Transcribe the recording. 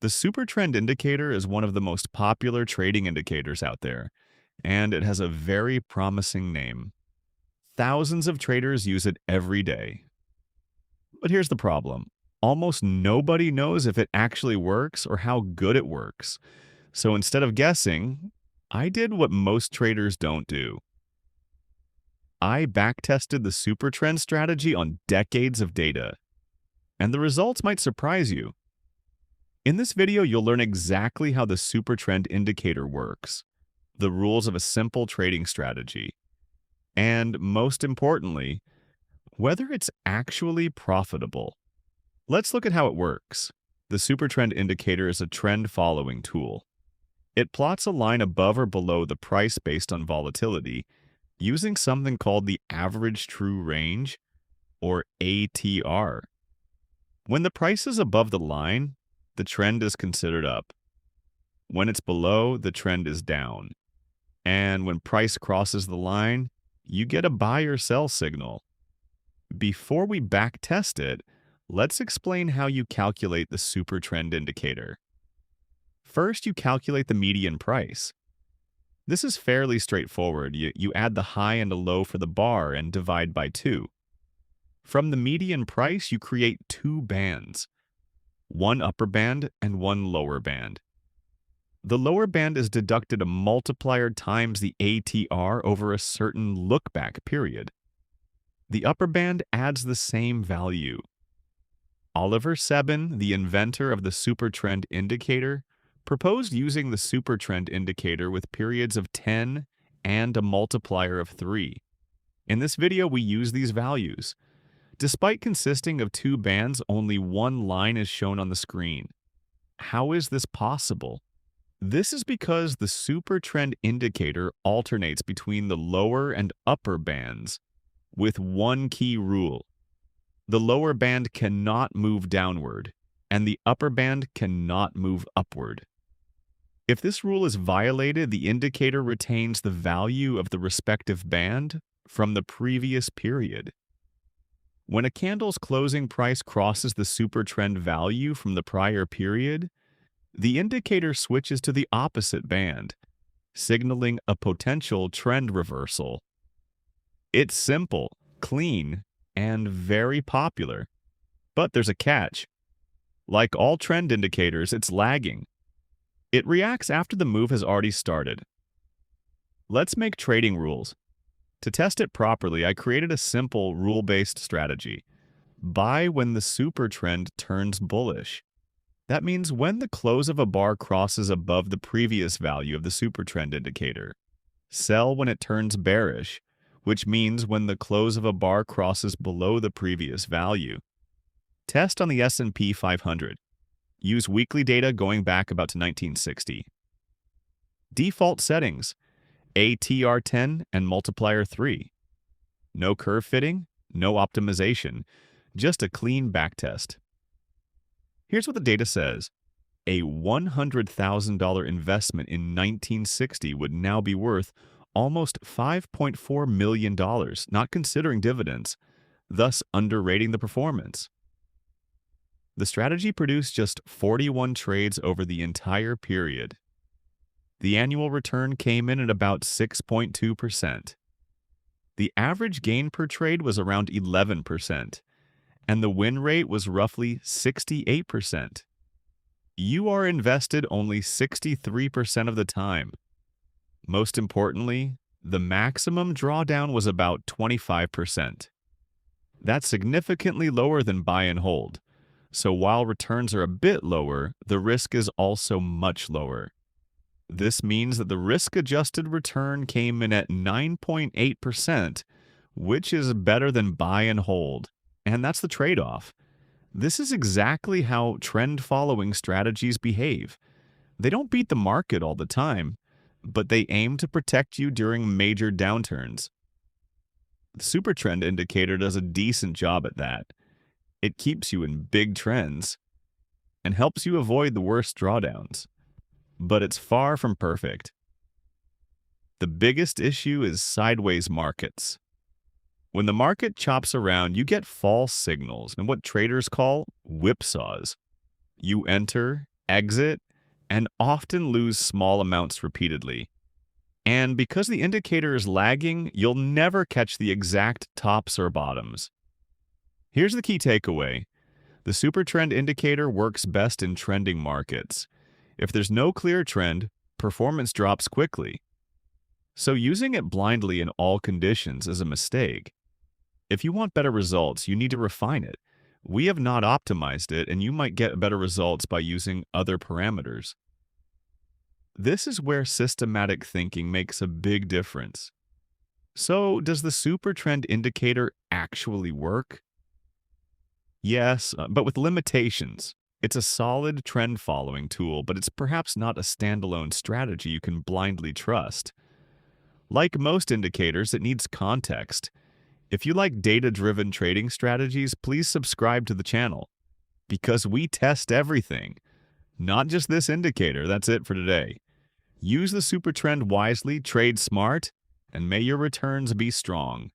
The Supertrend indicator is one of the most popular trading indicators out there, and it has a very promising name. Thousands of traders use it every day. But here's the problem. Almost nobody knows if it actually works or how good it works. So instead of guessing, I did what most traders don't do. I backtested the Supertrend strategy on decades of data, and the results might surprise you. In this video, you'll learn exactly how the Supertrend indicator works, the rules of a simple trading strategy, and most importantly, whether it's actually profitable. Let's look at how it works. The Supertrend indicator is a trend-following tool. It plots a line above or below the price based on volatility, using something called the average true range, or ATR. When the price is above the line, the trend is considered up. When it's below, the trend is down. And when price crosses the line, you get a buy or sell signal. Before we backtest it, let's explain how you calculate the Supertrend indicator. First, you calculate the median price. This is fairly straightforward. You add the high and a low for the bar and divide by 2. From the median price, you create 2 bands, one upper band and one lower band. The lower band is deducted a multiplier times the ATR over a certain look-back period. The upper band adds the same value. Oliver Sebin, the inventor of the Supertrend indicator, proposed using the Supertrend indicator with periods of 10 and a multiplier of 3. In this video, we use these values. Despite consisting of 2 bands, only one line is shown on the screen. How is this possible? This is because the Supertrend indicator alternates between the lower and upper bands with one key rule. The lower band cannot move downward, and the upper band cannot move upward. If this rule is violated, the indicator retains the value of the respective band from the previous period. When a candle's closing price crosses the Supertrend value from the prior period, the indicator switches to the opposite band, signaling a potential trend reversal. It's simple, clean, and very popular. But there's a catch. Like all trend indicators, it's lagging. It reacts after the move has already started. Let's make trading rules. To test it properly, I created a simple rule-based strategy. Buy when the Supertrend turns bullish. That means when the close of a bar crosses above the previous value of the Supertrend indicator. Sell when it turns bearish, which means when the close of a bar crosses below the previous value. Test on the S&P 500. Use weekly data going back about to 1960. Default settings: ATR 10 and multiplier 3. No curve fitting, no optimization, just a clean backtest. Here's what the data says. A $100,000 investment in 1960 would now be worth almost $5.4 million, not considering dividends, thus underrating the performance. The strategy produced just 41 trades over the entire period. The annual return came in at about 6.2%. The average gain per trade was around 11%, and the win rate was roughly 68%. You are invested only 63% of the time. Most importantly, the maximum drawdown was about 25%. That's significantly lower than buy and hold. So while returns are a bit lower, the risk is also much lower. This means that the risk-adjusted return came in at 9.8%, which is better than buy and hold. And that's the trade-off. This is exactly how trend-following strategies behave. They don't beat the market all the time, but they aim to protect you during major downturns. The Supertrend indicator does a decent job at that. It keeps you in big trends and helps you avoid the worst drawdowns. But it's far from perfect. The biggest issue is sideways markets. When the market chops around, you get false signals and what traders call whipsaws. You enter exit, and often lose small amounts repeatedly. And because the indicator is lagging, you'll never catch the exact tops or bottoms. Here's the key takeaway. The Supertrend indicator works best in trending markets. If there's no clear trend, performance drops quickly. So using it blindly in all conditions is a mistake. If you want better results, you need to refine it. We have not optimized it, and you might get better results by using other parameters. This is where systematic thinking makes a big difference. So, does the Supertrend indicator actually work? Yes, but with limitations. It's a solid trend following tool, but it's perhaps not a standalone strategy you can blindly trust. Like most indicators, it needs context. If you like data-driven trading strategies, please subscribe to the channel, because we test everything, not just this indicator. That's it for today. Use the Supertrend wisely, trade smart, and may your returns be strong.